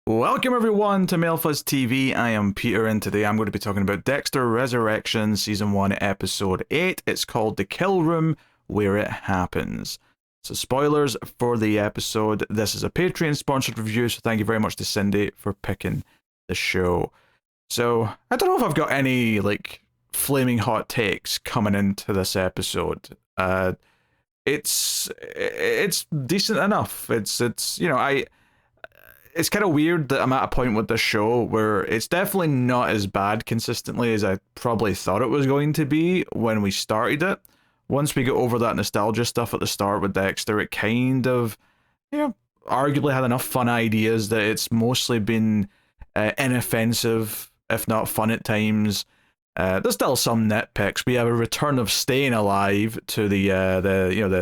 Welcome everyone to Mailfuzz TV. I am Peter, and today I'm going to be talking about Dexter Resurrection Season 1 Episode 8. It's called The Kill Room, Where It Happens. So spoilers for the episode. This is a Patreon sponsored review, so thank you very much to Cindy for picking the show. So I don't know if I've got any flaming hot takes coming into this episode. It's decent enough. It's kind of weird that I'm at a point with this show where it's definitely not as bad consistently as I probably thought it was going to be when we started it. Once we get over that nostalgia stuff at the start with Dexter, it kind of, arguably had enough fun ideas that it's mostly been inoffensive, if not fun at times. There's still some nitpicks. We have a return of Staying Alive to the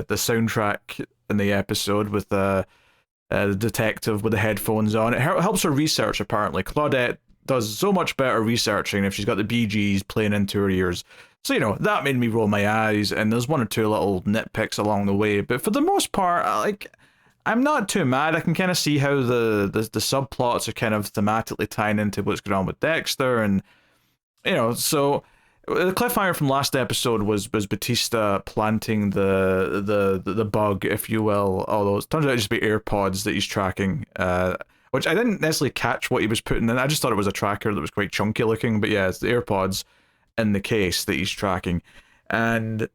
soundtrack in the episode with the detective with the headphones on. It helps her research, apparently. Claudette does so much better researching if she's got the Bee Gees playing into her ears. So, that made me roll my eyes, and there's one or two little nitpicks along the way. But for the most part, I'm not too mad. I can kind of see how the subplots are kind of thematically tying into what's going on with Dexter, and, so the cliffhanger from last episode was Batista planting the bug, if you will, although it turns out to just be AirPods that he's tracking, which I didn't necessarily catch what he was putting in. I just thought it was a tracker that was quite chunky looking, but yeah, it's the AirPods in the case that he's tracking. And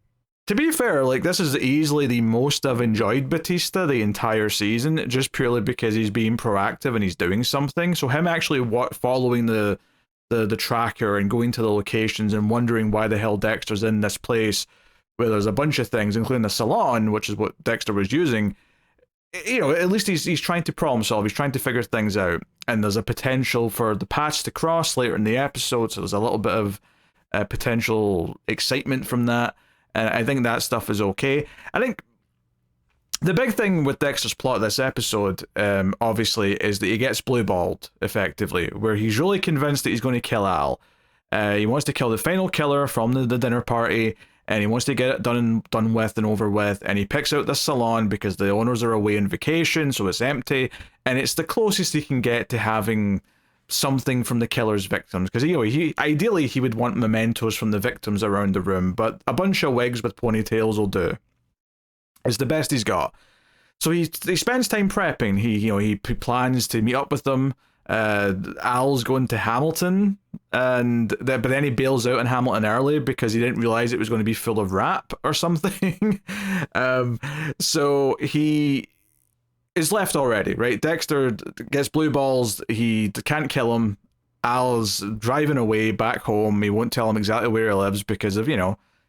to be fair, this is easily the most I've enjoyed Batista the entire season, just purely because he's being proactive and he's doing something. So him actually following the tracker and going to the locations and wondering why the hell Dexter's in this place where there's a bunch of things, including the salon, which is what Dexter was using. At least he's trying to problem solve. He's trying to figure things out, and there's a potential for the paths to cross later in the episode, so there's a little bit of potential excitement from that, and I think that stuff is okay. I think the big thing with Dexter's plot this episode, obviously, is that he gets blue-balled, effectively, where he's really convinced that he's going to kill Al. He wants to kill the final killer from the dinner party, and he wants to get it done with and over with, and he picks out this salon because the owners are away on vacation, so it's empty, and it's the closest he can get to having something from the killer's victims, because ideally he would want mementos from the victims around the room, but a bunch of wigs with ponytails will do. It's the best he's got. So he spends time prepping. He plans to meet up with them. Al's going to Hamilton, but then he bails out in Hamilton early because he didn't realize it was going to be full of rap or something. So he is left already, right? Dexter gets blue balls. He can't kill him. Al's driving away back home. He won't tell him exactly where he lives because of,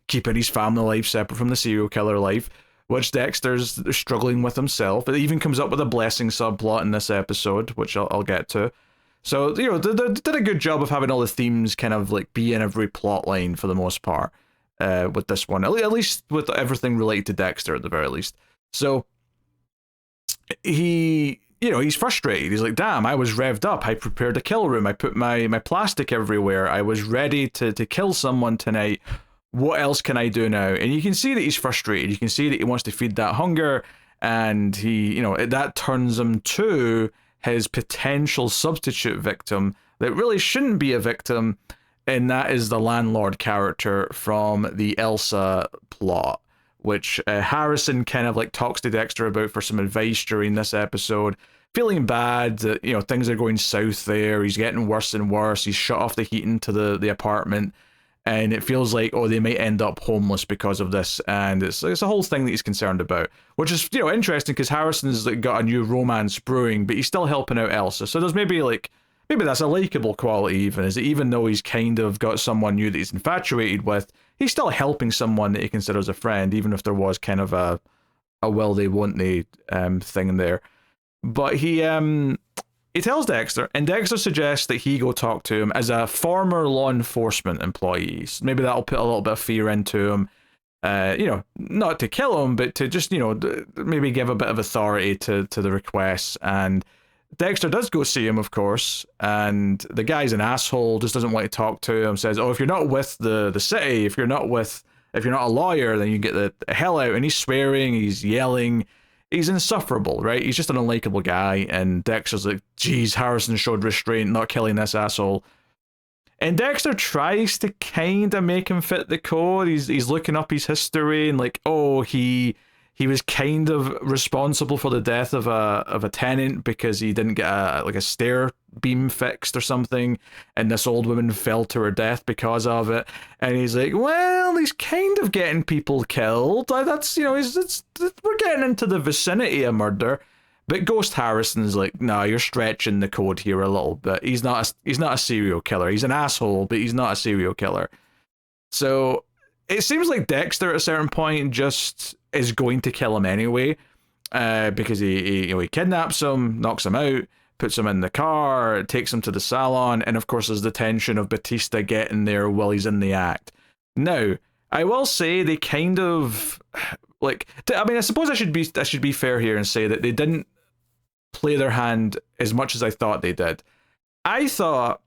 keeping his family life separate from the serial killer life, which Dexter's struggling with himself. It even comes up with a blessing subplot in this episode, which I'll get to. So, they did a good job of having all the themes kind of be in every plot line for the most part with this one. At least with everything related to Dexter at the very least. So, he's frustrated. He's like, damn, I was revved up. I prepared a kill room. I put my plastic everywhere. I was ready to kill someone tonight. What else can I do now? And you can see that he's frustrated. You can see that he wants to feed that hunger, and that turns him to his potential substitute victim that really shouldn't be a victim, and that is the landlord character from the Elsa plot, which Harrison kind of talks to Dexter about for some advice during this episode, feeling bad that things are going south there. He's getting worse and worse. He's shut off the heating to the apartment. And it feels like, they might end up homeless because of this, and it's a whole thing that he's concerned about, which is interesting because Harrison's got a new romance brewing, but he's still helping out Elsa. So there's maybe that's a likable quality even, is that even though he's kind of got someone new that he's infatuated with, he's still helping someone that he considers a friend, even if there was kind of a will they won't they thing there. But he tells Dexter, and Dexter suggests that he go talk to him as a former law enforcement employee. So maybe that'll put a little bit of fear into him. Not to kill him, but to just, maybe give a bit of authority to the requests. And Dexter does go see him, of course, and the guy's an asshole, just doesn't want to talk to him, says, if you're not with the city, if you're not a lawyer, then you get the hell out. And he's swearing, he's yelling. he's insufferable, right? He's just an unlikable guy, and Dexter's like, geez, Harrison showed restraint, not killing this asshole. And Dexter tries to kind of make him fit the code. He's looking up his history and like, oh, he was kind of responsible for the death of a tenant because he didn't get a stair beam fixed or something, and this old woman fell to her death because of it. And he's like, well, he's kind of getting people killed. That's, you know, we're getting into the vicinity of murder. But Ghost Harrison's like, no, you're stretching the code here a little bit. He's not a serial killer. He's an asshole, but he's not a serial killer. So it seems like Dexter at a certain point just is going to kill him anyway, because he kidnaps him, knocks him out, puts him in the car, takes him to the salon, and of course there's the tension of Batista getting there while he's in the act. Now, I will say they kind of I suppose I should be fair here and say that they didn't play their hand as much as I thought they did. I thought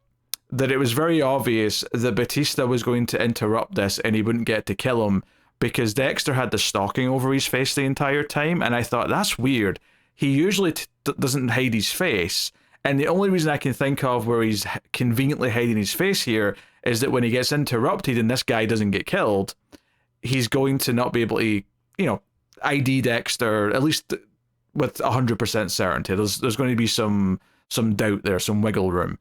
that it was very obvious that Batista was going to interrupt this and he wouldn't get to kill him because Dexter had the stalking over his face the entire time, and I thought, that's weird. He usually doesn't hide his face, and the only reason I can think of where he's conveniently hiding his face here is that when he gets interrupted and this guy doesn't get killed, he's going to not be able to, ID Dexter, at least with 100% certainty. There's going to be some doubt there, some wiggle room.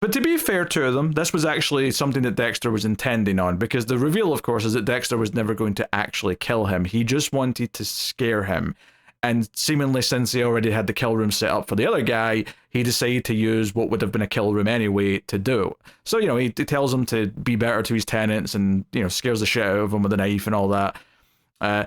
But to be fair to them, this was actually something that Dexter was intending on, because the reveal, of course, is that Dexter was never going to actually kill him. He just wanted to scare him. And seemingly, since he already had the kill room set up for the other guy, he decided to use what would have been a kill room anyway to do. So, he tells him to be better to his tenants and, scares the shit out of him with a knife and all that. I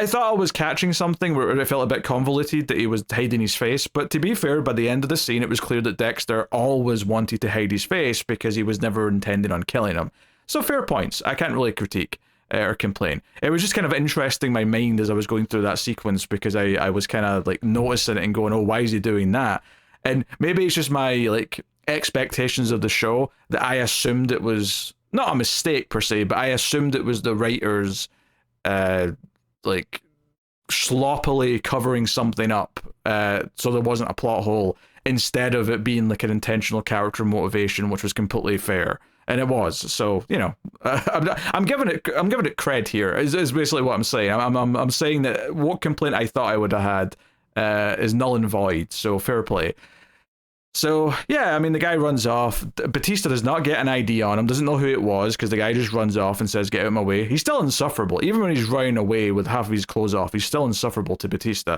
thought I was catching something where it felt a bit convoluted that he was hiding his face, but to be fair, by the end of the scene, it was clear that Dexter always wanted to hide his face because he was never intending on killing him. So fair points. I can't really critique or complain. It was just kind of interesting my mind as I was going through that sequence, because I was kind of like noticing it and going, oh, why is he doing that? And maybe it's just my expectations of the show that I assumed it was not a mistake per se, but I assumed it was the writers sloppily covering something up so there wasn't a plot hole, instead of it being like an intentional character motivation, which was completely fair, and it was. So I'm giving it cred here is basically what I'm saying. I'm saying that what complaint I thought I would have had is null and void, so fair play. So, yeah, I mean, the guy runs off. Batista does not get an ID on him, doesn't know who it was, because the guy just runs off and says, get out of my way. He's still insufferable. Even when he's running away with half of his clothes off, he's still insufferable to Batista.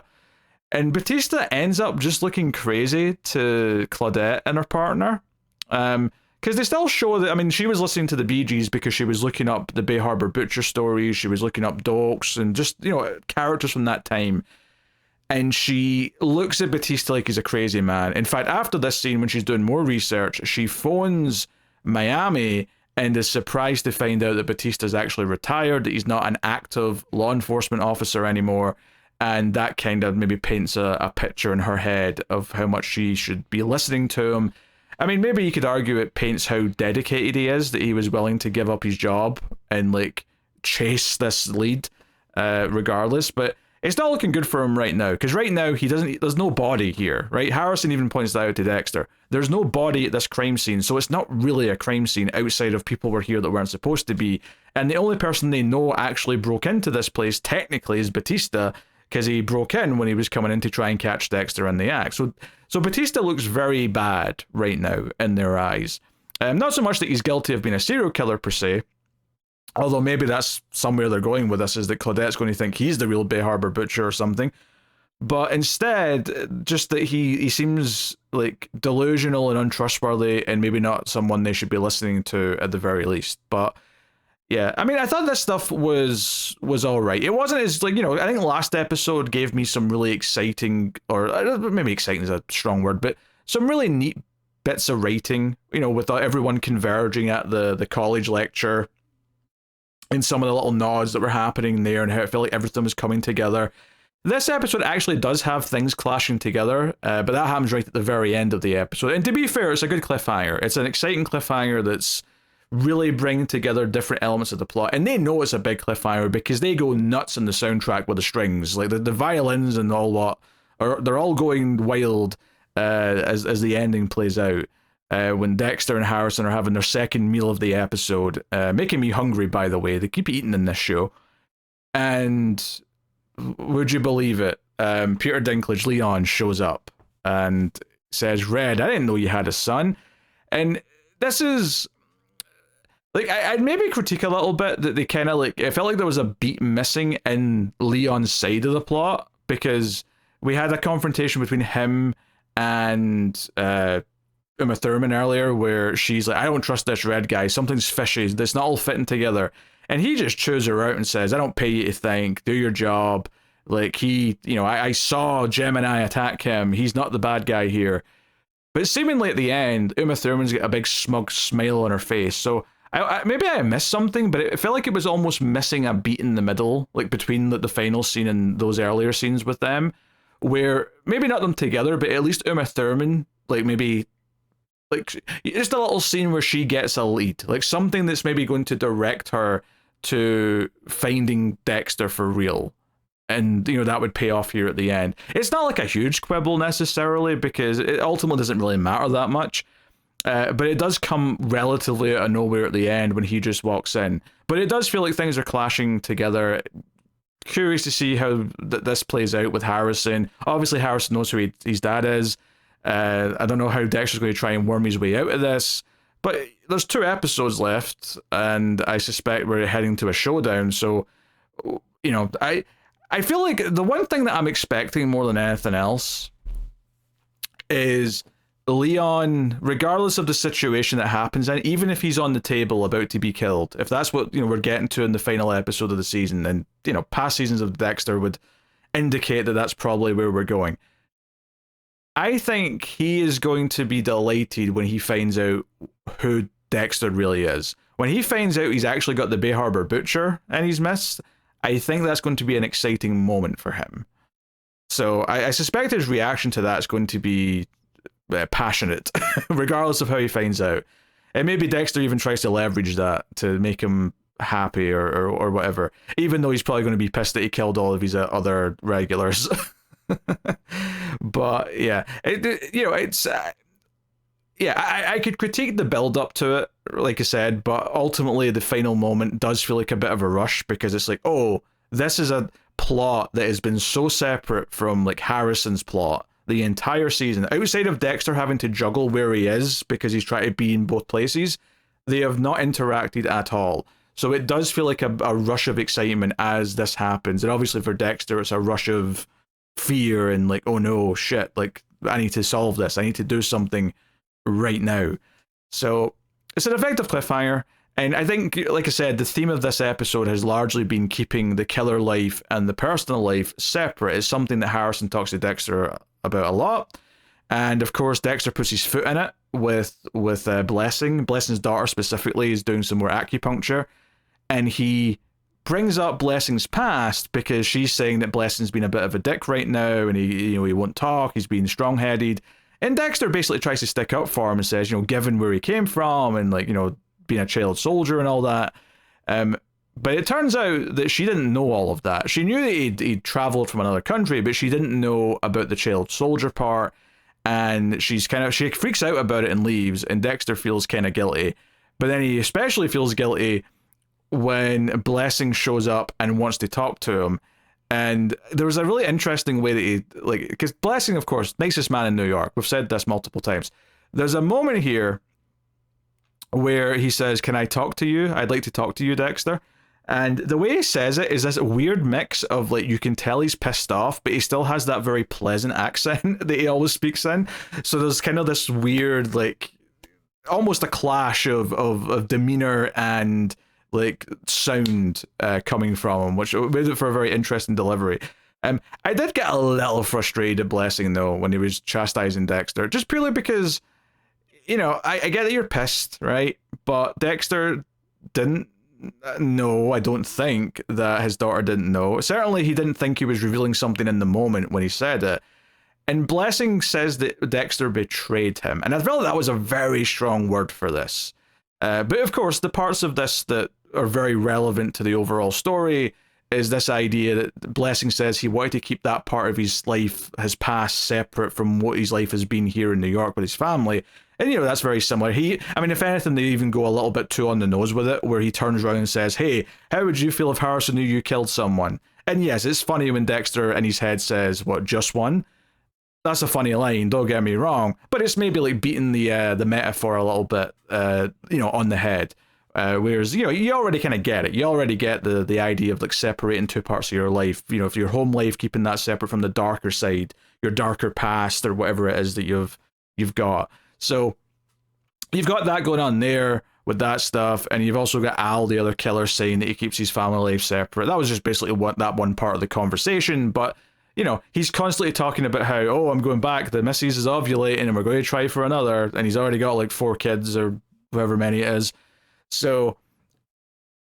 And Batista ends up just looking crazy to Claudette and her partner. Because they still show that, I mean, she was listening to the Bee Gees because she was looking up the Bay Harbor Butcher stories, she was looking up Dokes, and just, characters from that time. And she looks at Batista like he's a crazy man. In fact, after this scene, when she's doing more research, she phones Miami and is surprised to find out that Batista's actually retired, that he's not an active law enforcement officer anymore. And that kind of maybe paints a picture in her head of how much she should be listening to him. I mean, maybe you could argue it paints how dedicated he is, that he was willing to give up his job and, chase this lead regardless. But it's not looking good for him right now, because right now there's no body here, right? Harrison even points that out to Dexter. There's no body at this crime scene, so it's not really a crime scene outside of people were here that weren't supposed to be. And the only person they know actually broke into this place technically is Batista, because he broke in when he was coming in to try and catch Dexter in the act. So Batista looks very bad right now in their eyes. Not so much that he's guilty of being a serial killer per se, although maybe that's somewhere they're going with this, is that Claudette's going to think he's the real Bay Harbor Butcher or something. But instead, just that he seems delusional and untrustworthy, and maybe not someone they should be listening to at the very least. But yeah, I mean, I thought this stuff was all right. It wasn't as I think last episode gave me some really exciting, or maybe exciting is a strong word, but some really neat bits of writing, with everyone converging at the college lecture, and some of the little nods that were happening there, and how it felt like everything was coming together. This episode actually does have things clashing together, but that happens right at the very end of the episode. And to be fair, it's a good cliffhanger. It's an exciting cliffhanger that's really bring together different elements of the plot. And they know it's a big cliffhanger because they go nuts on the soundtrack with the strings, like the violins and all that. They're all going wild as the ending plays out. When Dexter and Harrison are having their second meal of the episode, making me hungry, by the way. They keep eating in this show. And would you believe it? Peter Dinklage, Leon, shows up and says, Red, I didn't know you had a son. And this is... like, I'd maybe critique a little bit that they kind of, like... it felt like there was a beat missing in Leon's side of the plot, because we had a confrontation between him and Uma Thurman earlier, where she's like, I don't trust this Red guy, something's fishy, it's not all fitting together. And he just chews her out and says, I don't pay you to think, do your job. Like, he, you know, I saw Gemini attack him, he's not the bad guy here. But seemingly at the end, Uma Thurman's got a big smug smile on her face, so maybe I missed something, but it felt like it was almost missing a beat in the middle, like between the final scene and those earlier scenes with them, where maybe not them together, but at least Uma Thurman, like maybe, like just a little scene where she gets a lead, like something that's maybe going to direct her to finding Dexter for real. And, you know, that would pay off here at the end. It's not like a huge quibble necessarily, because it ultimately doesn't really matter that much. But it does come relatively out of nowhere at the end when he just walks in. But it does feel like things are clashing together. Curious to see how this plays out with Harrison. Obviously, Harrison knows who his dad is. I don't know how Dexter's going to try and worm his way out of this. But there's 2 episodes left, and I suspect we're heading to a showdown. So, you know, I feel like the one thing that I'm expecting more than anything else is Leon, regardless of the situation that happens, and even if he's on the table about to be killed, if that's what, you know, we're getting to in the final episode of the season, and, you know, past seasons of Dexter would indicate that that's probably where we're going. I think he is going to be delighted when he finds out who Dexter really is. When he finds out he's actually got the Bay Harbor Butcher in his midst, I think that's going to be an exciting moment for him. So I suspect his reaction to that is going to be passionate, regardless of how he finds out. And maybe Dexter even tries to leverage that to make him happy or whatever, even though he's probably going to be pissed that he killed all of his other regulars. But yeah, I could critique the build up to it, like I said, but ultimately the final moment does feel like a bit of a rush, because it's like, oh, this is a plot that has been so separate from like Harrison's plot the entire season. Outside of Dexter having to juggle where he is because he's trying to be in both places, they have not interacted at all. So it does feel like a rush of excitement as this happens. And obviously for Dexter, it's a rush of fear and like, oh no, shit, like I need to solve this. I need to do something right now. So it's an effective cliffhanger. And I think, like I said, the theme of this episode has largely been keeping the killer life and the personal life separate. It's something that Harrison talks to Dexter about a lot. And of course, Dexter puts his foot in it with Blessing. Blessing's daughter specifically is doing some more acupuncture. And he brings up Blessing's past because she's saying that Blessing's been a bit of a dick right now, and he won't talk, he's being strong-headed. And Dexter basically tries to stick up for him and says, given where he came from and like, being a child soldier and all that. But it turns out that she didn't know all of that. She knew that he'd traveled from another country, but she didn't know about the child soldier part. And she freaks out about it and leaves, and Dexter feels kind of guilty. But then he especially feels guilty when Blessing shows up and wants to talk to him. And there was a really interesting way that he, like, because Blessing, of course, nicest man in New York. We've said this multiple times. There's a moment here where he says, "Can I talk to you? I'd like to talk to you, Dexter." And the way he says it is this weird mix of, like, you can tell he's pissed off, but he still has that very pleasant accent that he always speaks in. So there's kind of this weird, like, almost a clash of demeanor and, like, sound coming from him, which made it for a very interesting delivery. I did get a little frustrated at Blessing, though, when he was chastising Dexter, just purely because, I get that you're pissed, right? But Dexter didn't know, I don't think, that his daughter didn't know. Certainly, he didn't think he was revealing something in the moment when he said it. And Blessing says that Dexter betrayed him. And I felt that was a very strong word for this. But of course, the parts of this that are very relevant to the overall story is this idea that Blessing says he wanted to keep that part of his life, his past, separate from what his life has been here in New York with his family. And, you know, that's very similar. I mean, if anything, they even go a little bit too on the nose with it, where he turns around and says, hey, how would you feel if Harrison knew you killed someone? And yes, it's funny when Dexter in his head says, what, just one? That's a funny line, don't get me wrong, but it's maybe like beating the metaphor a little bit, you know, on the head. Whereas, you know, you already kind of get it. You already get the idea of like separating two parts of your life. You know, if your home life, keeping that separate from the darker side, your darker past, or whatever it is that you've got. So you've got that going on there with that stuff, and you've also got Al, the other killer, saying that he keeps his family life separate. That was just basically what that one part of the conversation, but you know, he's constantly talking about how, oh, I'm going back, the missus is ovulating and we're going to try for another, and he's already got like 4 kids or however many it is. So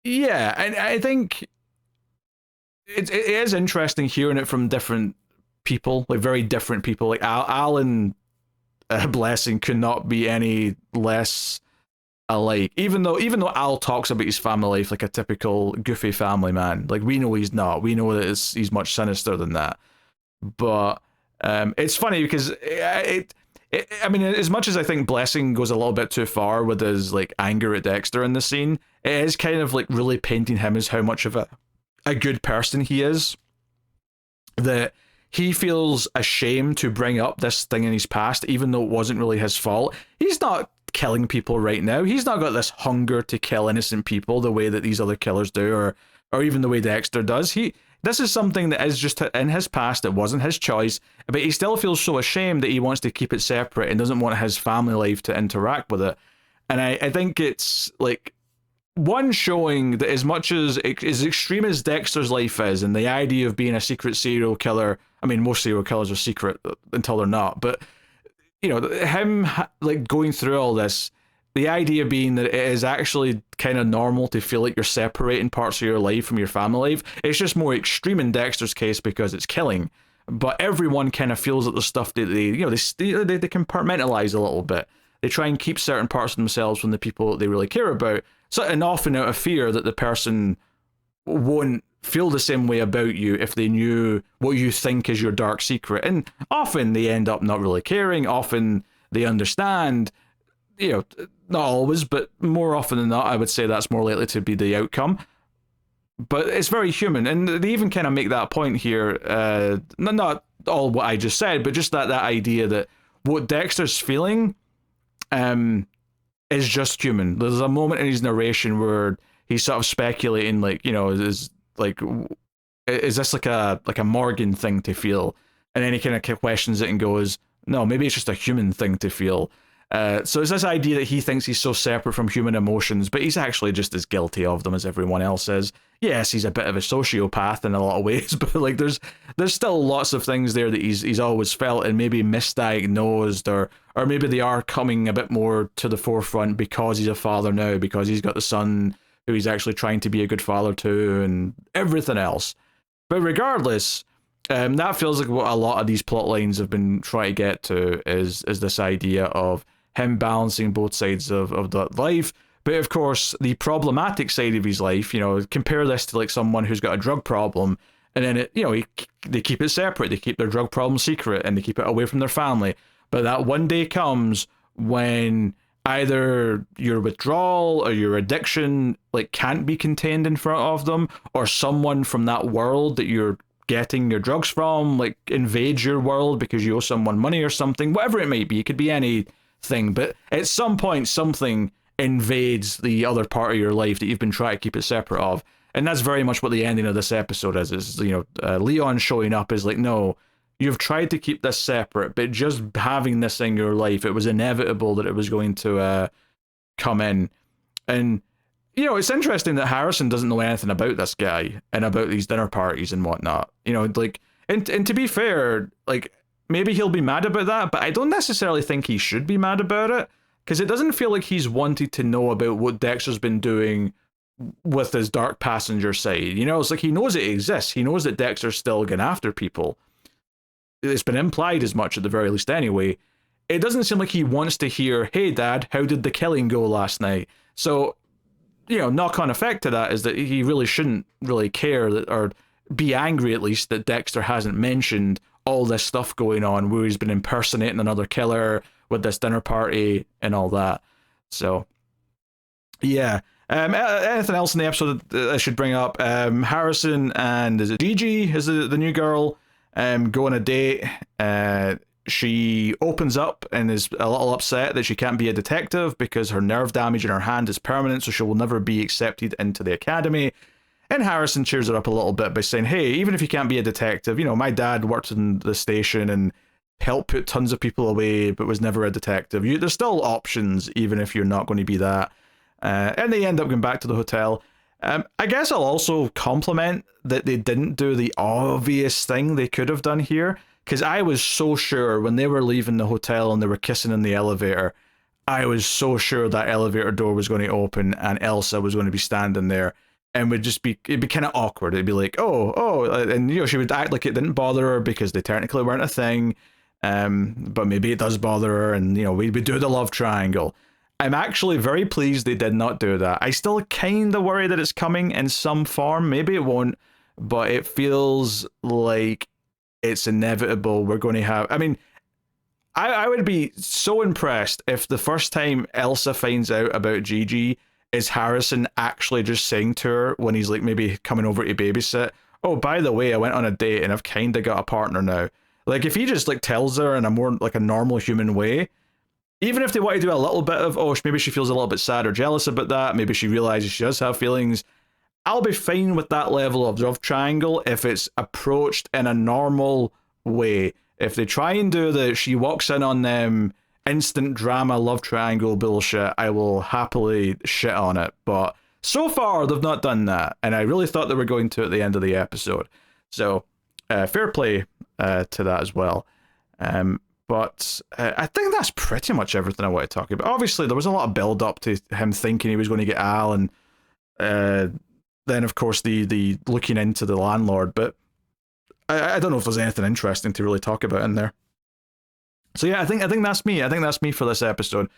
yeah, and I think it is interesting hearing it from different people, like very different people. Like Al and Blessing could not be any less alike. Even though Al talks about his family life like a typical goofy family man, like we know he's not. We know that he's much sinister than that. But it's funny because I mean, as much as I think Blessing goes a little bit too far with his like anger at Dexter in the scene, it is kind of like really painting him as how much of a good person he is. That he feels ashamed to bring up this thing in his past, even though it wasn't really his fault. He's not killing people right now. He's not got this hunger to kill innocent people the way that these other killers do, or even the way Dexter does. This is something that is just in his past. It wasn't his choice, but he still feels so ashamed that he wants to keep it separate and doesn't want his family life to interact with it. And I think it's like one showing that as much as extreme as Dexter's life is, and the idea of being a secret serial killer, I mean, most serial killers are secret until they're not, but you know, him like going through all this, the idea being that it is actually kind of normal to feel like you're separating parts of your life from your family life. It's just more extreme in Dexter's case because it's killing. But everyone kind of feels that the stuff that they compartmentalize a little bit. They try and keep certain parts of themselves from the people that they really care about. So, and often out of fear that the person won't feel the same way about you if they knew what you think is your dark secret. And often they end up not really caring. Often they understand. You know, not always, but more often than not, I would say that's more likely to be the outcome. But it's very human, and they even kind of make that point here. Not all what I just said, but just that idea that what Dexter's feeling, is just human. There's a moment in his narration where he's sort of speculating, like, you know, is this like a Morgan thing to feel? And then he kind of questions it and goes, no, maybe it's just a human thing to feel. So it's this idea that he thinks he's so separate from human emotions, but he's actually just as guilty of them as everyone else is. Yes, he's a bit of a sociopath in a lot of ways, but like there's still lots of things there that he's always felt and maybe misdiagnosed, or maybe they are coming a bit more to the forefront because he's a father now, because he's got the son who he's actually trying to be a good father to, and everything else. But regardless, that feels like what a lot of these plot lines have been trying to get to is this idea of him balancing both sides of that life. But of course, the problematic side of his life, you know, compare this to like someone who's got a drug problem, and then they keep it separate. They keep their drug problem secret and they keep it away from their family. But that one day comes when either your withdrawal or your addiction like can't be contained in front of them, or someone from that world that you're getting your drugs from like invades your world because you owe someone money or something, whatever it might be. It could be anything, but at some point something invades the other part of your life that you've been trying to keep it separate of. And that's very much what the ending of this episode is, you know, Leon showing up is like, no, you've tried to keep this separate, but just having this in your life, it was inevitable that it was going to come in. And you know, it's interesting that Harrison doesn't know anything about this guy and about these dinner parties and whatnot. You know, like, and to be fair, like, maybe he'll be mad about that, but I don't necessarily think he should be mad about it, because it doesn't feel like he's wanted to know about what Dexter's been doing with his dark passenger side. You know, it's like he knows it exists. He knows that Dexter's still going after people. It's been implied as much at the very least anyway. It doesn't seem like he wants to hear, hey, Dad, how did the killing go last night? So, knock-on effect to that is that he really shouldn't really care that, or be angry at least, that Dexter hasn't mentioned all this stuff going on where he's been impersonating another killer with this dinner party and all that. So, yeah. Anything else in the episode that I should bring up? Harrison and is it Gigi is the new girl go on a date. She opens up and is a little upset that she can't be a detective because her nerve damage in her hand is permanent, so she will never be accepted into the academy. And Harrison cheers her up a little bit by saying, hey, even if you can't be a detective, my dad worked in the station and helped put tons of people away, but was never a detective. There's still options, even if you're not going to be that. And they end up going back to the hotel. I guess I'll also compliment that they didn't do the obvious thing they could have done here, because I was so sure when they were leaving the hotel and they were kissing in the elevator, I was so sure that elevator door was going to open and Elsa was going to be standing there. And it'd be kind of awkward. It'd be like, oh, and she would act like it didn't bother her because they technically weren't a thing, but maybe it does bother her, and we do the love triangle. I'm actually very pleased they did not do that. I still kind of worry that it's coming in some form. Maybe it won't, but it feels like it's inevitable. We're going to have. I mean, I would be so impressed if the first time Elsa finds out about Gigi is Harrison actually just saying to her when he's like maybe coming over to babysit, oh, by the way, I went on a date and I've kind of got a partner now. Like, if he just like tells her in a more like a normal human way, even if they want to do a little bit of, oh, maybe she feels a little bit sad or jealous about that, maybe she realizes she does have feelings, I'll be fine with that level of love triangle if it's approached in a normal way. If they try and do the she walks in on them instant drama love triangle bullshit, I will happily shit on it. But so far, they've not done that, and I really thought they were going to at the end of the episode. So, fair play to that as well. But I think that's pretty much everything I want to talk about. Obviously, there was a lot of build-up to him thinking he was going to get Al, and then, of course, the looking into the landlord. But I don't know if there's anything interesting to really talk about in there. So yeah, I think that's me. I think that's me for this episode.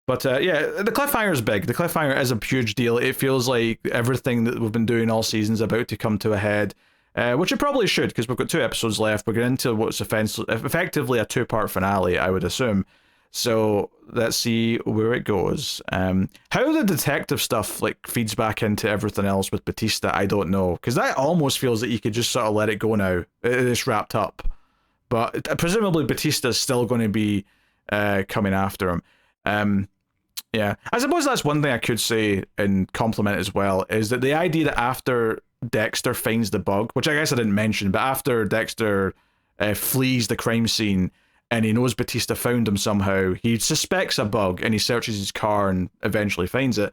But yeah, the cliffhanger is big. The cliffhanger is a huge deal. It feels like everything that we've been doing all season is about to come to a head, which it probably should, because we've got 2 episodes left. We're getting into what's effectively a 2-part finale, I would assume. So let's see where it goes. How the detective stuff like feeds back into everything else with Batista, I don't know, because that almost feels that you could just sort of let it go now. It's wrapped up. But presumably Batista's still going to be coming after him. Yeah, I suppose that's one thing I could say and compliment as well, is that the idea that after Dexter finds the bug, which I guess I didn't mention, but after Dexter flees the crime scene and he knows Batista found him somehow, he suspects a bug and he searches his car and eventually finds it.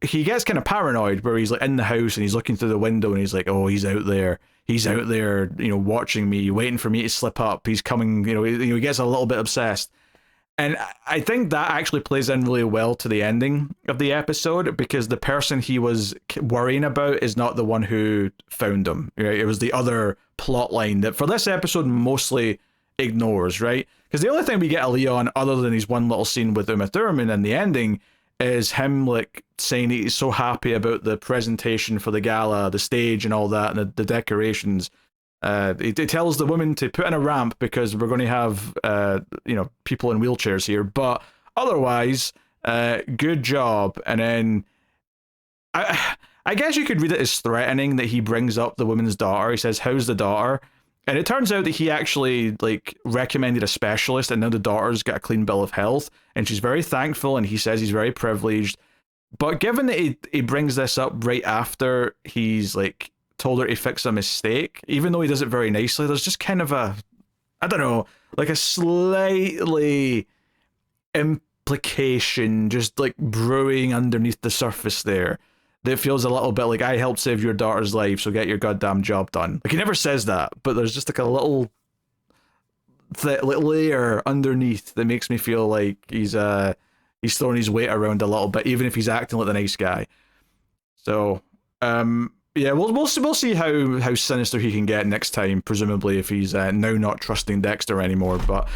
He gets kind of paranoid where he's like in the house and he's looking through the window and he's like, oh, he's out there, watching me, waiting for me to slip up, he's coming, he gets a little bit obsessed. And I think that actually plays in really well to the ending of the episode, because the person he was worrying about is not the one who found him. Right? It was the other plot line that for this episode mostly ignores, right? Because the only thing we get a Leon, other than his one little scene with Uma Thurman in the ending, is him like saying he's so happy about the presentation for the gala, the stage and all that, and the decorations. He tells the woman to put in a ramp because we're going to have people in wheelchairs here, but otherwise good job. And then I guess you could read it as threatening that he brings up the woman's daughter. He says, how's the daughter? And it turns out that he actually like recommended a specialist, and now the daughter's got a clean bill of health and she's very thankful, and he says he's very privileged. But given that he brings this up right after he's like told her to fix a mistake, even though he does it very nicely, there's just kind of a slightly implication just like brewing underneath the surface there that feels a little bit like, I helped save your daughter's life, so get your goddamn job done. Like, he never says that, but there's just like a little layer underneath that makes me feel like he's throwing his weight around a little bit, even if he's acting like the nice guy. So yeah, we'll see how sinister he can get next time, presumably if he's now not trusting Dexter anymore. But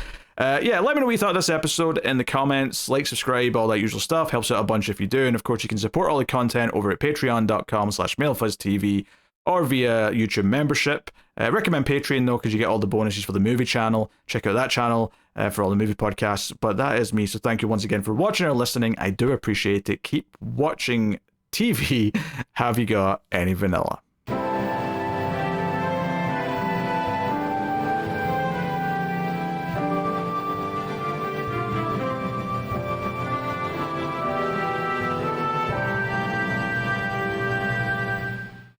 Yeah, let me know what you thought of this episode in the comments. Like, subscribe, all that usual stuff. Helps out a bunch if you do. And of course, you can support all the content over at patreon.com/MailFuzzTV or via YouTube membership. Recommend Patreon though, because you get all the bonuses for the movie channel. Check out that channel for all the movie podcasts. But that is me. So thank you once again for watching or listening. I do appreciate it. Keep watching TV. Have you got any vanilla?